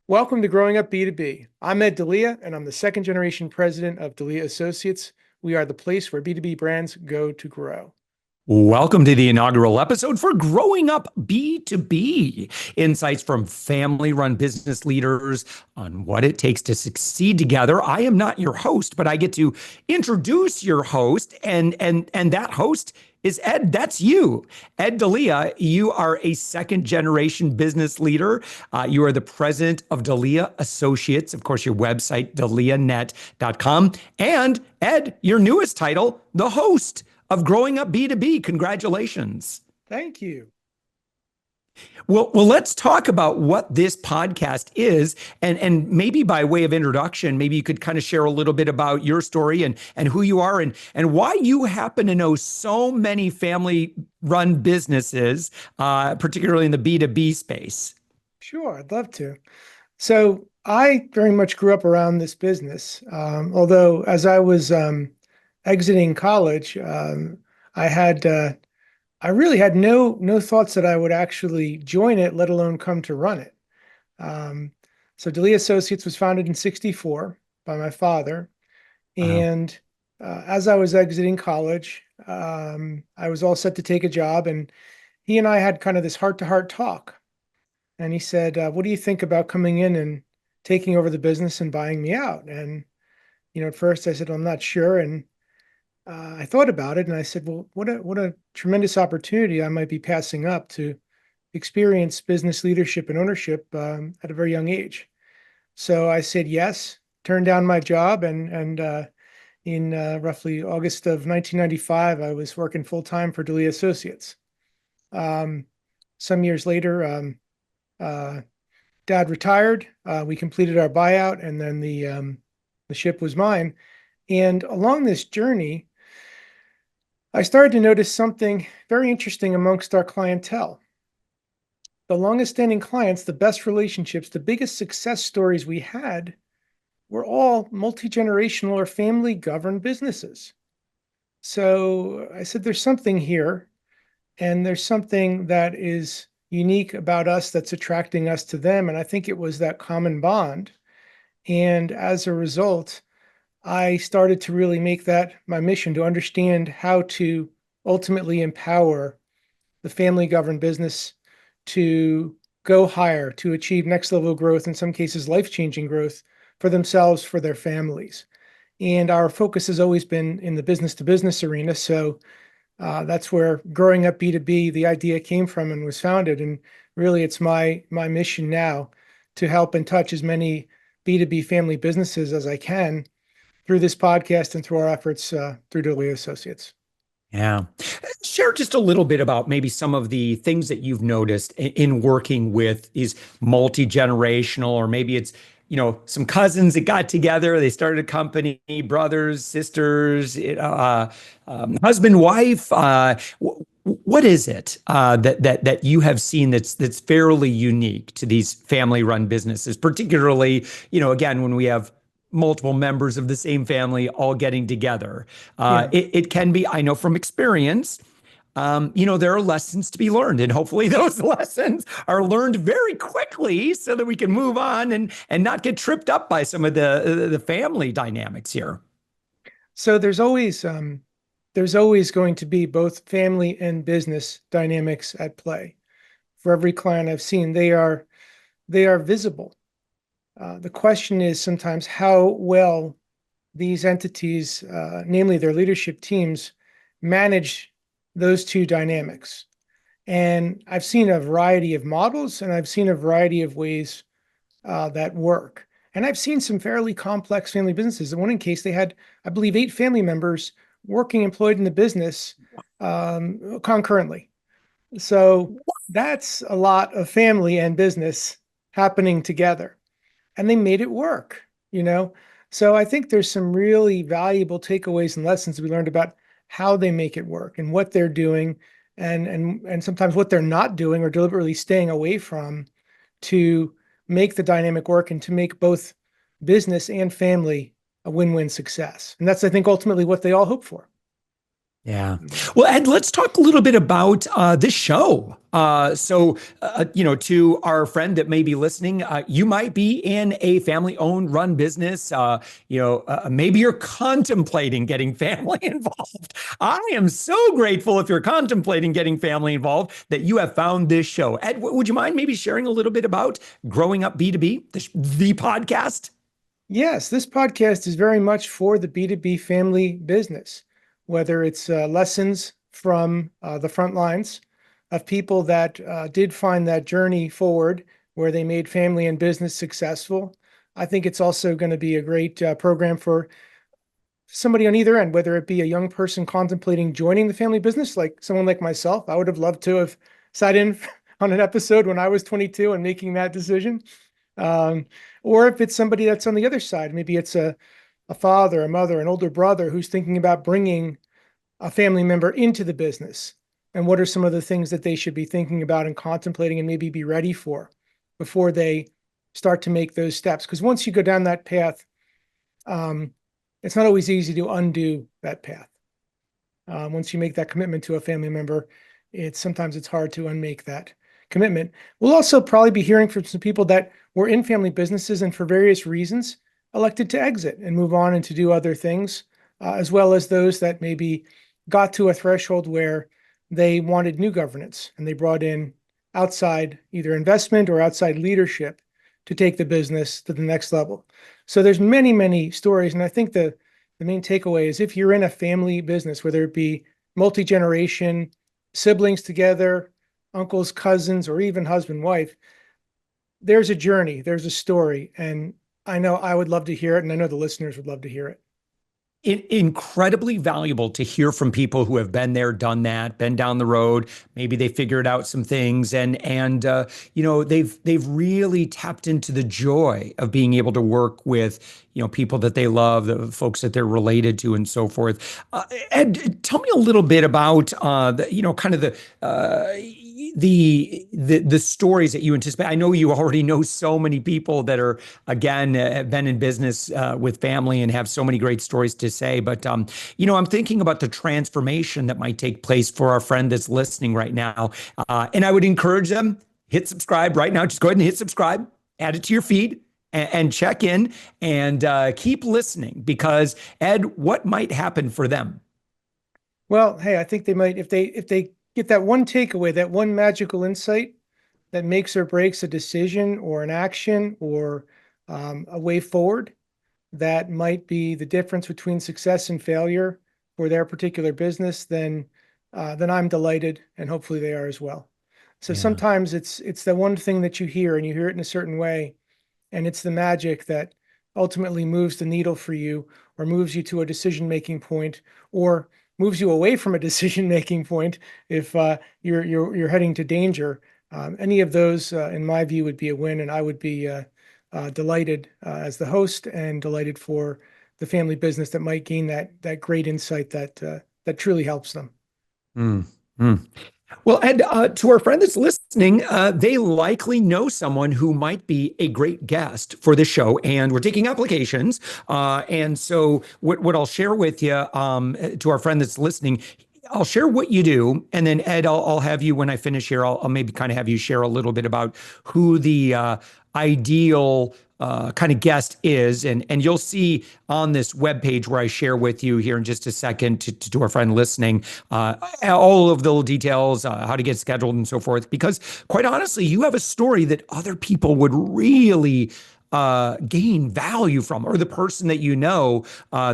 Welcome to Growing Up B2B. I'm Ed Delia, and I'm the second generation president of Delia Associates. We are the place where B2B brands go to grow. Welcome to the inaugural episode for Growing Up B2B. Insights from family run business leaders on what it takes to succeed together. I am not your host, but I get to introduce your host, and that host is Ed. That's you. Ed Delia, you are a second generation business leader. You are the president of Delia Associates, of course, your website, delianet.com. And Ed, your newest title, the host of Growing Up B2B. Congratulations. Thank you. Well, let's talk about what this podcast is, and maybe by way of introduction, maybe you could kind of share a little bit about your story and who you are and why you happen to know so many family-run businesses, particularly in the B2B space. Sure, I'd love to. So I very much grew up around this business, although as I was exiting college, I really had no thoughts that I would actually join it, let alone come to run it. Um, so Delia Associates was founded in '64 by my father, Wow. and as I was exiting college, I was all set to take a job, and he and I had kind of this heart-to-heart talk. And he said, "What do you think about coming in and taking over the business and buying me out?" And at first I said, "I'm not sure," and I thought about it and I said, well, what a tremendous opportunity I might be passing up to experience business leadership and ownership at a very young age. So I said yes, turned down my job, and in roughly August of 1995, I was working full time for Delia Associates. Um, some years later, uh, Dad retired. We completed our buyout, and then the ship was mine. And along this journey, I started to notice something very interesting amongst our clientele. The longest standing clients, the best relationships, the biggest success stories we had were all multi-generational or family governed businesses. So I said, there's something here, and there's something that is unique about us that's attracting us to them. And I think it was that common bond. And as a result, I started to really make that my mission to understand how to ultimately empower the family governed business to go higher, to achieve next level growth, in some cases, life changing growth for themselves, for their families. And our focus has always been in the business to business arena. So that's where Growing Up B2B, the idea came from and was founded. And really, it's my mission now to help and touch as many B2B family businesses as I can through this podcast and through our efforts through Delia Associates. Yeah. Share just a little bit about maybe some of the things that you've noticed in working with these multi-generational, or maybe it's, some cousins that got together, they started a company, brothers, sisters, husband, wife. What is it that you have seen that's fairly unique to these family-run businesses, particularly, again, when we have multiple members of the same family all getting together. Yeah. It can be, I know from experience, there are lessons to be learned, and hopefully those lessons are learned very quickly so that we can move on and not get tripped up by some of the family dynamics here. So there's always going to be both family and business dynamics at play. For every client I've seen, they are visible. The question is sometimes how well these entities, namely their leadership teams, manage those two dynamics. And I've seen a variety of models, and I've seen a variety of ways that work. And I've seen some fairly complex family businesses. In one case, they had, I believe, 8 family members working employed in the business concurrently. So that's a lot of family and business happening together, and they made it work. So I think there's some really valuable takeaways and lessons we learned about how they make it work and what they're doing, and sometimes what they're not doing or deliberately staying away from to make the dynamic work and to make both business and family a win-win success. And that's, I think, ultimately what they all hope for. Yeah. Well, Ed, let's talk a little bit about this show. To our friend that may be listening, you might be in a family-owned run business. Maybe you're contemplating getting family involved. I am so grateful if you're contemplating getting family involved that you have found this show. Ed, would you mind maybe sharing a little bit about Growing Up B2B, the podcast? Yes, this podcast is very much for the B2B family business, whether it's lessons from the front lines of people that did find that journey forward where they made family and business successful. I think it's also going to be a great program for somebody on either end, whether it be a young person contemplating joining the family business, like someone like myself. I would have loved to have sat in on an episode when I was 22 and making that decision. Um, or if it's somebody that's on the other side, maybe it's a father, a mother, an older brother who's thinking about bringing a family member into the business. And what are some of the things that they should be thinking about and contemplating and maybe be ready for before they start to make those steps? Because once you go down that path, um, it's not always easy to undo that path. Once you make that commitment to a family member, sometimes it's hard to unmake that commitment. We'll also probably be hearing from some people that were in family businesses and for various reasons elected to exit and move on and to do other things, as well as those that maybe got to a threshold where they wanted new governance and they brought in outside either investment or outside leadership to take the business to the next level. So there's many, many stories. And I think the main takeaway is if you're in a family business, whether it be multi-generation, siblings together, uncles, cousins, or even husband, wife, there's a journey, there's a story. And I know I would love to hear it, and I know the listeners would love to hear it. Incredibly valuable to hear from people who have been there, done that, been down the road. Maybe they figured out some things, and they've really tapped into the joy of being able to work with people that they love, the folks that they're related to, and so forth. Ed, tell me a little bit about the stories that you anticipate. I know you already know so many people that are, again, have been in business with family and have so many great stories to say. But I'm thinking about the transformation that might take place for our friend that's listening right now. And I would encourage them, hit subscribe right now. Just go ahead and hit subscribe, add it to your feed, and check in and keep listening, because Ed, what might happen for them? Well, hey, I think they might, if they get that one takeaway, that one magical insight that makes or breaks a decision or an action or a way forward, that might be the difference between success and failure for their particular business, then I'm delighted, and hopefully they are as well. So Yeah. sometimes it's the one thing that you hear, and you hear it in a certain way, and it's the magic that ultimately moves the needle for you, or moves you to a decision-making point, or moves you away from a decision-making point if you're heading to danger. Any of those, in my view, would be a win, and I would be delighted as the host, and delighted for the family business that might gain that great insight that truly helps them. Mm, mm. Well, and to our friend that's listening, they likely know someone who might be a great guest for this show, and we're taking applications. And so, what I'll share with you, to our friend that's listening, I'll share what you do, and then Ed, I'll have you, when I finish here, I'll maybe kind of have you share a little bit about who the ideal kind of guest is, and you'll see on this webpage where I share with you here in just a second to our friend listening, all of the details, how to get scheduled and so forth. Because quite honestly, you have a story that other people would really gain value from, or the person that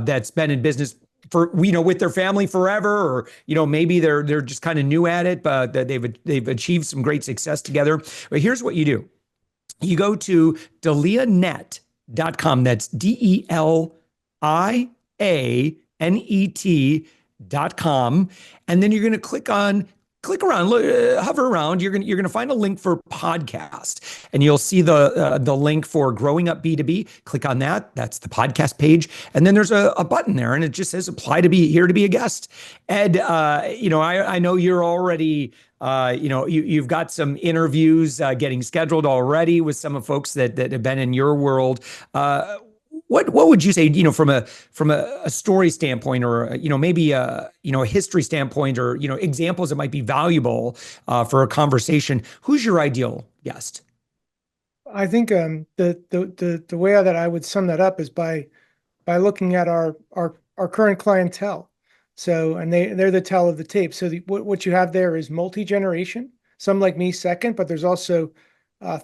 that's been in business for with their family forever, or maybe they're just kind of new at it, but they've achieved some great success together. But here's what you do. You go to delianet.com. That's DELIANET.com. And then you're going to click around, hover around. You're going to find a link for podcast, and you'll see the link for Growing Up B2B. Click on that. That's the podcast page, and then there's a button there, and it just says apply to be here to be a guest. Ed, I know you're already. You've got some interviews getting scheduled already with some of folks that have been in your world. what would you say, from a story standpoint, or maybe a history standpoint, or examples that might be valuable for a conversation? Who's your ideal guest? I think the way that I would sum that up is by looking at our current clientele. So, and they're the tell of the tape. So what you have there is multi-generation. Some like me second, but there's also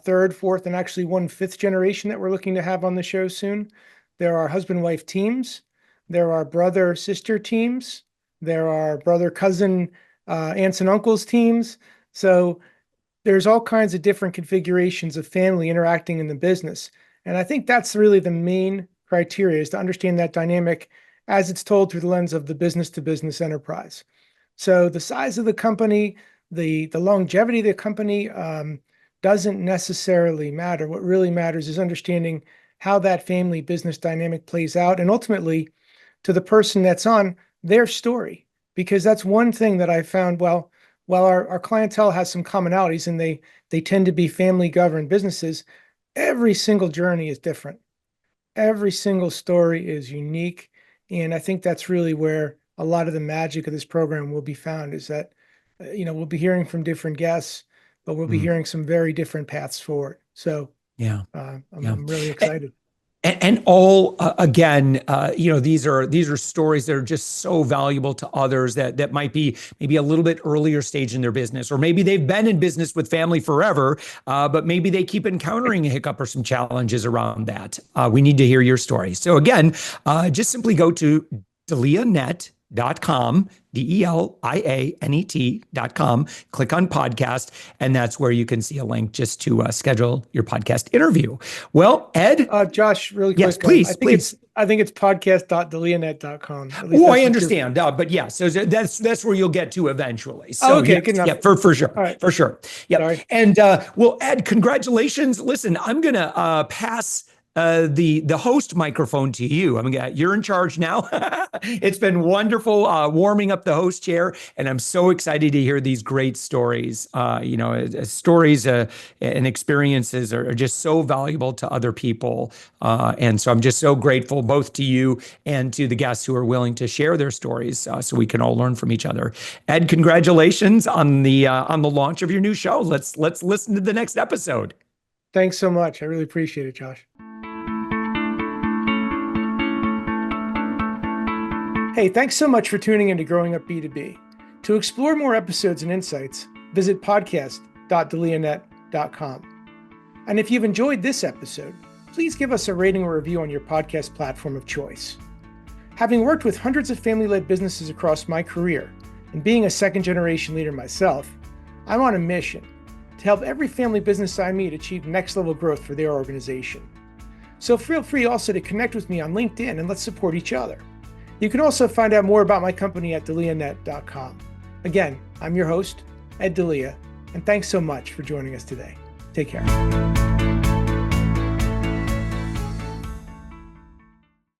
third, fourth, and actually one fifth generation that we're looking to have on the show soon. There are husband-wife teams. There are brother-sister teams. There are brother-cousin, aunts and uncles teams. So there's all kinds of different configurations of family interacting in the business. And I think that's really the main criteria, is to understand that dynamic as it's told through the lens of the business to business enterprise. So the size of the company, the longevity of the company doesn't necessarily matter. What really matters is understanding how that family business dynamic plays out, and ultimately to the person that's on, their story. Because that's one thing that I found, while our clientele has some commonalities and they tend to be family governed businesses, every single journey is different. Every single story is unique. And I think that's really where a lot of the magic of this program will be found, is that, we'll be hearing from different guests, but we'll be hearing some very different paths forward. So Yeah. I'm really excited. And all again, these are stories that are just so valuable to others that might be maybe a little bit earlier stage in their business, or maybe they've been in business with family forever, but maybe they keep encountering a hiccup or some challenges around that. We need to hear your story. So again, just simply go to delianet.com, DELIANET.com, click on podcast, and that's where you can see a link just to schedule your podcast interview. Well, Ed? Josh, really quick. Yes, please, please. I think it's podcast.delianet.com. Oh, I understand. But yeah, so that's where you'll get to eventually. So okay, yes, good enough. Yeah, for sure. All right. For sure. Yeah. Sorry. And well, Ed, congratulations. Listen, I'm gonna pass the host microphone to you. You're in charge now. It's been wonderful warming up the host chair, and I'm so excited to hear these great stories. Stories and experiences are just so valuable to other people, and so I'm just so grateful both to you and to the guests who are willing to share their stories, so we can all learn from each other. Ed, congratulations on the launch of your new show. Let's listen to the next episode. Thanks so much. I really appreciate it, Josh. Hey, thanks so much for tuning into Growing Up B2B. To explore more episodes and insights, visit podcast.delianet.com. And if you've enjoyed this episode, please give us a rating or review on your podcast platform of choice. Having worked with hundreds of family-led businesses across my career, and being a second-generation leader myself, I'm on a mission to help every family business I meet achieve next-level growth for their organization. So feel free also to connect with me on LinkedIn, and let's support each other. You can also find out more about my company at delianet.com. Again, I'm your host, Ed Delia, and thanks so much for joining us today. Take care.